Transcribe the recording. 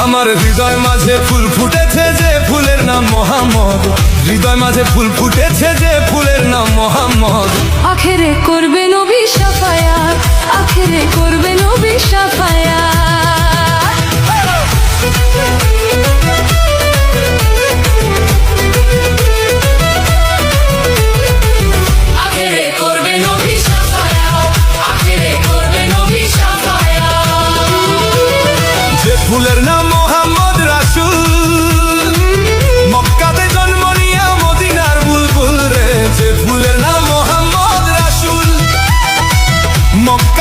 আমার হৃদয় মাঝে ফুল ফুটেছে যে ফুলের নাম মোহাম্মদ, হৃদয় মাঝে ফুল ফুটেছে যে ফুলের নাম মোহাম্মদ। আখেরে করবে নবী শাফায়াত, আখেরে করবে নবী শাফায়াত। আখেরে করবে নবী শাফায়াত, আখেরে করবে নবী শাফায়াত। যে ফুলের নাম মোহাম্মদ রাসূল, মক্কাতে জন্ম নিয়া মদিনার বুলবুল রে। যে ফুলের নাম মোহাম্মদ রাসূল, মক্কা